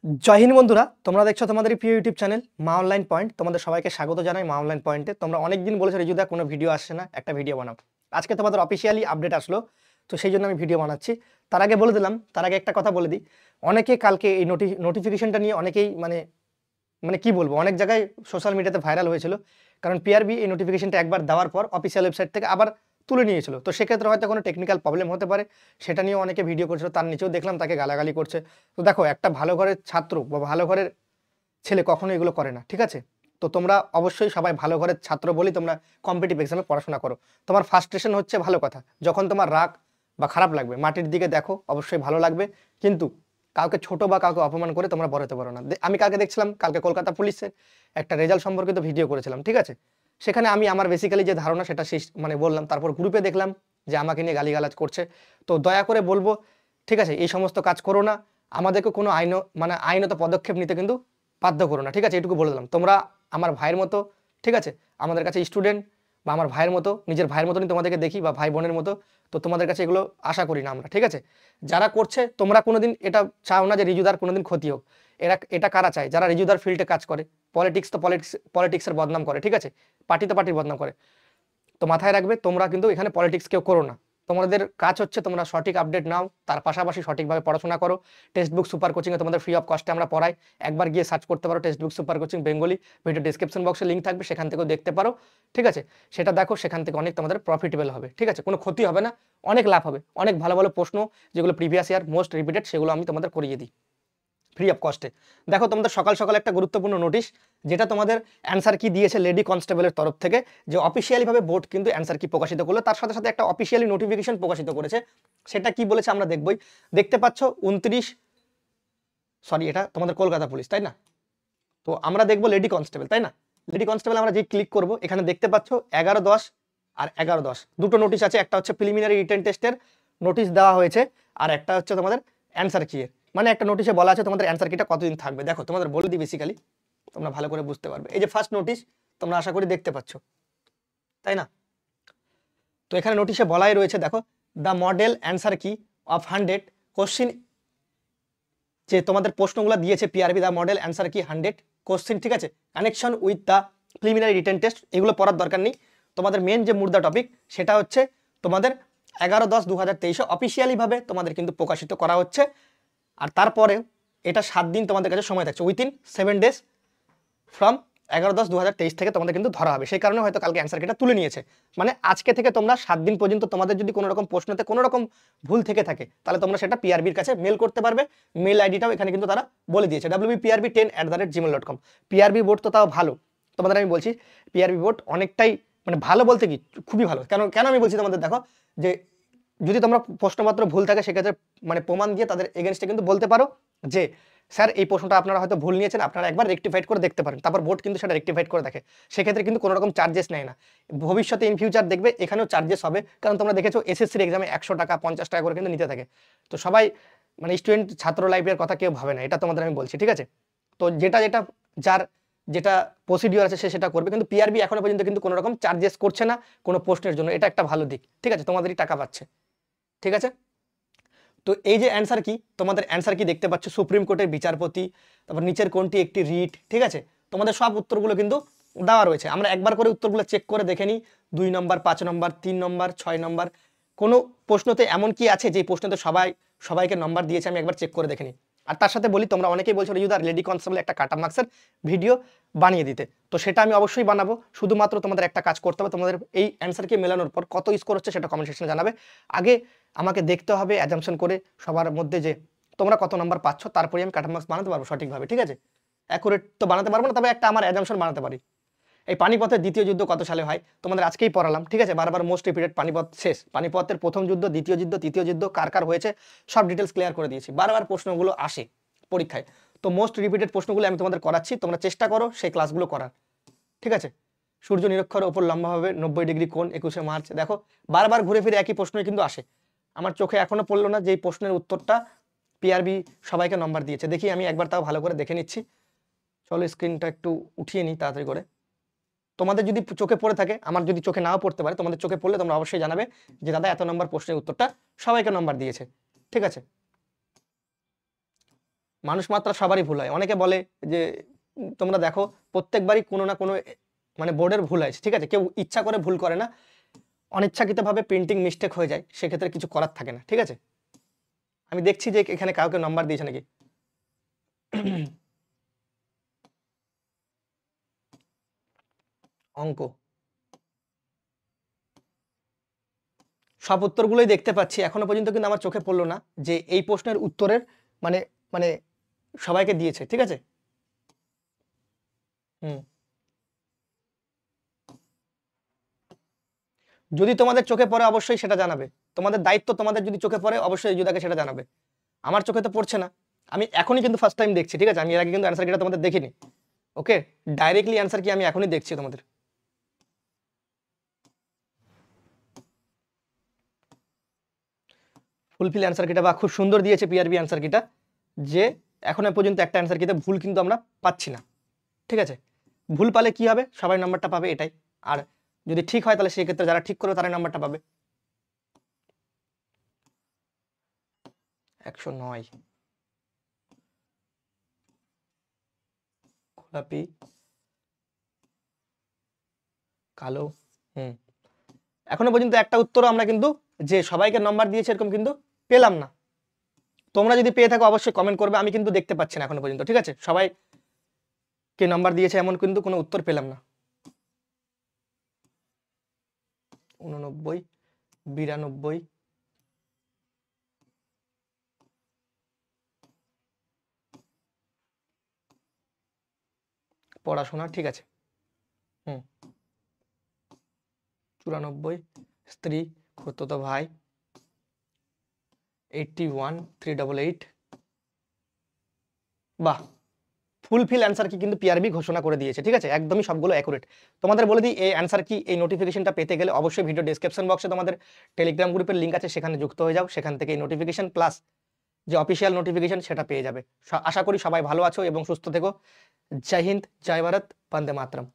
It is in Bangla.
জয় হিন্দ বন্ধুরা, তোমরা দেখছো তোমাদের প্রিয় ইউটিউব চ্যানেল মা অনলাইন পয়েন্ট। তোমাদের সবাইকে স্বাগত জানাই মা অনলাইন পয়েন্টে। তোমরা অনেকদিন বলেছো রিজুদা কোনো ভিডিও আসছে না, একটা ভিডিও বানাও। আজকে তোমাদের অফিসিয়ালি আপডেট আসলো, তো সেই জন্য আমি ভিডিও বানাচ্ছি। তার আগে বলে দিলাম, তার আগে একটা কথা বলে দিই। অনেকে কালকে এই নোটিফিকেশনটা নিয়ে অনেকেই মানে মানে কি বলবো, অনেক জায়গায় সোশ্যাল মিডিয়াতে ভাইরাল হয়েছিল। কারণ পিআরবি এই নোটিফিকেশনটা একবার দেওয়ার পর অফিসিয়াল ওয়েবসাইট থেকে আবার তুলে নিয়েছিল। তো সেক্ষেত্রে হয়তো কোনো টেকনিক্যাল প্রবলেম হতে পারে, সেটা নিয়ে অনেকে ভিডিও করছিল। তার নিচেও দেখলাম তাকে গালাগালি করছে। তো দেখো, একটা ভালো ঘরের ছাত্র বা ভালো ঘরের ছেলে কখনো এগুলো করে না, ঠিক আছে? তো তোমরা অবশ্যই সবাই ভালো ঘরের ছাত্র বলেই তোমরা কম্পিটিটিভ এক্সামে পড়াশোনা করো। তোমার ফার্স্ট্রেশন হচ্ছে ভালো কথা, যখন তোমার রাগ বা খারাপ লাগবে মাটির দিকে দেখো, অবশ্যই ভালো লাগবে। কিন্তু কাউকে ছোট বা কাউকে অপমান করে তোমরা বড় হতে পারো না। আমি কালকে দেখছিলাম, কালকে কলকাতা পুলিশের একটা রেজাল্ট সম্পর্কিত ভিডিও করেছিলাম, ঠিক আছে? সেখানে আমি আমার বেসিক্যালি যে ধারণা সেটা মানে বললাম। তারপর গ্রুপে দেখলাম যে আমাকে নিয়ে গালিগালাজ করছে। তো দয়া করে বলবো, ঠিক আছে, এই সমস্ত কাজ করো না। আমাদেরকে কোনো আইনত পদক্ষেপ নিতে কিন্তু বাধ্য করো না, ঠিক আছে? এটুকু বলে দিলাম। তোমরা আমার ভাইয়ের মতো, ঠিক আছে? আমাদের কাছে স্টুডেন্ট বা আমার ভাইয়ের মতো, নিজের ভাইয়ের মতনই তোমাদেরকে দেখি, বা ভাই বোনের মতো। তো তোমাদের কাছে এগুলো আশা করি না আমরা, ঠিক আছে? যারা করছে, তোমরা কোনোদিন এটা চাও না যে রিজুদার কোনোদিন ক্ষতি হোক। এটা কারা চায়? যারা রিজুদার ফিল্ডে কাজ করে। পলিটিক্স তো পলিটিক্সের বদনাম করে, ঠিক আছে? পার্টি তো পার্টির বদনাম করে। তো মাথায় রাখবে, তোমরা কিন্তু এখানে পলিটিক্স কেউ করো না। তোমাদের কাজ হচ্ছে তোমরা সঠিক আপডেট নাও, তার পাশাপাশি সঠিকভাবে পড়াশোনা করো। টেক্সট বুক সুপার কোচিংয়ে তোমাদের ফ্রি অফ কস্টে আমরা পড়াই। একবার গিয়ে সার্চ করতে পারো text book super coaching Bengali, video description বক্সে লিঙ্ক থাকবে, সেখান থেকেও দেখতে পারো, ঠিক আছে? সেটা দেখো, সেখান থেকে অনেক তোমাদের প্রফিটেবল হবে, ঠিক আছে? কোনো ক্ষতি হবে না, অনেক লাভ হবে। অনেক ভালো ভালো প্রশ্ন যেগুলো প্রিভিয়াস ইয়ার মোস্ট রিপিটেড, সেগুলো আমি তোমাদের করিয়ে দিই ফ্রি অফ কস্টে। দেখো, তোমাদের সকাল সকাল একটা গুরুত্বপূর্ণ নোটিশ, যেটা তোমাদের অ্যান্সার কি দিয়েছে লেডি কনস্টেবলের তরফ থেকে, যে অফিসিয়ালিভাবে বোর্ড কিন্তু অ্যান্সার কি প্রকাশিত করলো, তার সাথে সাথে একটা অফিসিয়ালি নোটিফিকেশন প্রকাশিত করেছে। সেটা কি বলেছে আমরা দেখবই। দেখতে পাচ্ছ 29, সরি, এটা তোমাদের কলকাতা পুলিশ, তাই না? তো আমরা দেখবো লেডি কনস্টেবল, তাই না? লেডি কনস্টেবল আমরা যে ক্লিক করব, এখানে দেখতে পাচ্ছ 11/10 আর 11/10 দুটো নোটিশ আছে। একটা হচ্ছে প্রিলিমিনারি রিটেন টেস্টের নোটিশ দেওয়া হয়েছে, আর একটা হচ্ছে তোমাদের অ্যান্সার কি এর। মানে একটা নোটিশে বলা আছে তোমাদের অ্যান্সার কিটা কতদিন থাকবে। দেখো, তোমাদের বলে দিই বেসিক্যালি, তোমরা ভালো করে বুঝতে পারবে। এই যে ফার্স্ট নোটিশ, তোমরা আশা করি দেখতে পাচ্ছ, তাই না? তো এখানে নোটিশে বলাই রয়েছে, দেখো, দ্য মডেল অ্যান্সার কি অফ 100 কোশ্চিন, যে তোমাদের প্রশ্নগুলো দিয়েছে পিআরবি, দ্য মডেল অ্যান্সার কি 100 কোশ্চিন, ঠিক আছে? Connection with the preliminary written test, এগুলো পড়ার দরকার নেই। তোমাদের মেন যে মুদ্রা টপিক, সেটা হচ্ছে তোমাদের 11/10/2023 অফিসিয়ালিভাবে তোমাদের কিন্তু প্রকাশিত করা হচ্ছে। আর তারপরে এটা 7 দিন তোমাদের কাছে সময় থাকছে, উইথিন 7 ডেজ ফ্রম 11/10/2023 থেকে তোমাদের কিন্তু ধরা হবে। সেই কারণে হয়তো কালকে অ্যান্সার কিটা তুলে নিয়েছে। মানে আজকে থেকে তোমরা 7 দিন পর্যন্ত তোমাদের যদি কোনো রকম প্রশ্নতে কোনো রকম ভুল থেকে থাকে, তাহলে তোমরা সেটা পিআরবির কাছে মেল করতে পারবে। মেল আইডিটাও এখানে কিন্তু তারা বলে দিয়েছে, wbprb10@gmail.com। পিআরবি বোর্ড তো তাও ভালো, তোমাদের আমি বলছি। পিআরবি বোর্ড অনেকটাই মানে ভালো, বলতে কি খুবই ভালো। কেন কেন আমি বলছি তোমাদের, দেখো, যে যদি তোমরা প্রশ্নমাত্র ভুল থাকে, সেক্ষেত্রে মানে প্রমাণ দিয়ে তাদের এগেনস্টে কিন্তু বলতে পারো যে স্যার, এই প্রশ্নটা আপনারা হয়তো ভুল নিয়েছেন, আপনারা একবার রেকটিফাইড করে দেখতে পারেন। তারপর বোর্ড কিন্তু সেটা রেকটিফাইড করে দেখে, সেক্ষেত্রে কিন্তু কোনো রকম চার্জেস নেয় না। ভবিষ্যতে ইন ফিউচার দেখবে এখানেও চার্জেস হবে, কারণ তোমরা দেখেছো এসএসসির এক্সামে 100 টাকা 50 টাকা করে কিন্তু নিতে থাকে। তো সবাই মানে স্টুডেন্ট ছাত্র লাইফের কথা কেউ ভাবে না, এটা তোমাদের আমি বলছি, ঠিক আছে? তো যেটা যেটা যার যেটা প্রসিডিওর আছে সে সেটা করবে, কিন্তু পিআরবি এখনো পর্যন্ত কিন্তু কোনো রকম চার্জেস করছে না কোনো প্রশ্নের জন্য। এটা একটা ভালো দিক, ঠিক আছে? তোমাদেরই টাকা পাচ্ছে, ঠিক আছে? তো এই যে অ্যান্সার কি, তোমাদের অ্যান্সার কি দেখতে পাচ্ছ, সুপ্রিম কোর্টের বিচারপতি, তারপর নিচের কোনটি একটি রিট, ঠিক আছে? তোমাদের সব উত্তরগুলো কিন্তু দেওয়া রয়েছে। আমরা একবার করে উত্তরগুলো চেক করে দেখে নিই। 2 নম্বর, 5 নম্বর, 3 নম্বর, 6 নম্বর, কোনো প্রশ্নতে এমন কি আছে যে প্রশ্নতে সবাইকে নম্বর দিয়েছে, আমি একবার চেক করে দেখে নিই। আর তার সাথে বলি, তোমরা অনেকেই বলছো রিজুদা লেডি কনস্টেবল একটা কাটা মার্কসের ভিডিও বানিয়ে দিতে। তো সেটা আমি অবশ্যই বানাবো। শুধুমাত্র তোমাদের একটা কাজ করতে হবে, তোমাদের এই অ্যান্সারকে মেলানোর পর কত স্কোর হচ্ছে সেটা কমেন্ট সেকশনে জানাবে। আগে আমাকে দেখতে হবে অ্যাজাম্পশন করে সবার মধ্যে যে তোমরা কত নাম্বার পাচ্ছ, তারপরে আমি কাটা মার্কস বানাতে পারবো সঠিকভাবে, ঠিক আছে? অ্যাকুরেট তো বানাতে পারবো না, তবে একটা আমার অ্যাজাম্পশন বানাতে পারি। এই পানিপথের দ্বিতীয় যুদ্ধ কত সালে হয় তোমাদের আজকেই পড়ালাম, ঠিক আছে? বারবার মোস্ট রিপিটেড পানিপথ শেষ, পানিপথের প্রথম যুদ্ধ, দ্বিতীয় যুদ্ধ, তৃতীয় যুদ্ধ কার কার হয়েছে সব ডিটেলস ক্লিয়ার করে দিয়েছি। বারবার প্রশ্নগুলো আসে পরীক্ষায়, তো মোস্ট রিপিটেড প্রশ্নগুলো আমি তোমাদের করাচ্ছি, তোমরা চেষ্টা করো সেই ক্লাসগুলো করার, ঠিক আছে? সূর্য নিরক্ষরের ওপর লম্বাভাবে 90 ডিগ্রি কোণ 21শে মার্চ। দেখো, বারবার ঘুরে ফিরে একই প্রশ্নই কিন্তু আসে। আমার চোখে এখনো পড়লো না যে এই প্রশ্নের উত্তরটা পিআরবি সবাইকে নম্বর দিয়েছে। দেখি আমি একবার তাও ভালো করে দেখে নিচ্ছি। চলো স্ক্রিনটা একটু উঠিয়ে নিই তাড়াতাড়ি করে। তোমাদের যদি চোখে পড়ে থাকে, আমার যদি চোখে নাও পড়তে পারে, তোমাদের চোখে পড়লে তোমরা অবশ্যই জানাবে যে দাদা এত নম্বর প্রশ্নের উত্তরটা সবাইকে নম্বর দিয়েছে, ঠিক আছে? মানুষ মাত্র সবারই ভুল হয়। অনেকে বলে যে তোমরা দেখো প্রত্যেকবারই কোনো না কোনো মানে বোর্ডের ভুল আছে, ঠিক আছে? কেউ ইচ্ছা করে ভুল করে না, অনিচ্ছাকৃতভাবে প্রিন্টিং মিস্টেক হয়ে যায়, সেক্ষেত্রে কিছু করার থাকে না, ঠিক আছে? আমি দেখছি যে এখানে কাউকে নাম্বার দিয়েছে নাকি। অঙ্ক সব উত্তরগুলোই দেখতে পাচ্ছি, এখনো পর্যন্ত কিন্তু আমার চোখে পড়লো না যে এই প্রশ্নের উত্তরের মানে মানে সবাইকে দিয়েছে, ঠিক আছে? হুম, যদি তোমাদের চোখে পড়ে অবশ্যই সেটা জানাবে, তোমাদের দায়িত্ব, তোমাদের যদি চোখে পড়ে অবশ্যই রিজুদাকে সেটা জানাবে। আমার চোখে তো পড়ছে না, আমি এখনই কিন্তু ফার্স্ট টাইম দেখছি, ঠিক আছে? আমি এর আগে কিন্তু অ্যান্সার কিটা তোমাদের দেখিনি। ওকে, ডাইরেক্টলি অ্যান্সার কি আমি এখনই দেখছি তোমাদের। ফুলফিল অ্যান্সার কিটা বা খুব সুন্দর দিয়েছে পিআরবি অ্যান্সার কিটা, যে এখনো পর্যন্ত একটা অ্যান্সার কিতে ভুল কিন্তু আমরা পাচ্ছি না, ঠিক আছে? ভুল পালে কি হবে, সবাই নাম্বারটা পাবে এটাই, আর যদি ঠিক হয় তাহলে সেই ক্ষেত্রে যারা ঠিক করবে তারাই নাম্বারটা পাবে। 109 গোলাপি কালো। হুম, এখনো পর্যন্ত একটা উত্তরও আমরা কিন্তু যে সবাইকে নাম্বার দিয়েছে এরকম কিন্তু পেলাম না। তোমরা যদি পেয়ে থাকো অবশ্যই কমেন্ট করবে, আমি কিন্তু দেখতে পাচ্ছি না এখনো পর্যন্ত, ঠিক আছে? সবাই কে নাম্বার দিয়েছে এমন কিন্তু কোনো উত্তর পেলাম না। 89 92 পড়াশোনা, ঠিক আছে। হুম, 94 স্ত্রী খুড়তুতো ভাই, 81 388। বাহ, ফুলফিল অ্যান্সার কি কিন্তু পিআরবি ঘোষণা করে দিয়েছে, ঠিক আছে? একদমই সবগুলো অ্যাকুরেট। তোমাদের বলে দিই এই অ্যান্সার কি এই নোটিফিকেশনটা পেতে গেলে অবশ্যই ভিডিও ডেসক্রিপশন বক্সে তোমাদের টেলিগ্রাম গ্রুপের লিঙ্ক আছে, সেখানে যুক্ত হয়ে যাও, সেখান থেকে এই নোটিফিকেশন প্লাস যে অফিসিয়াল নোটিফিকেশন সেটা পেয়ে যাবে। আশা করি সবাই ভালো আছো এবং সুস্থ থেকো। জয় হিন্দ, জয় ভারত, বন্দে মাতরম।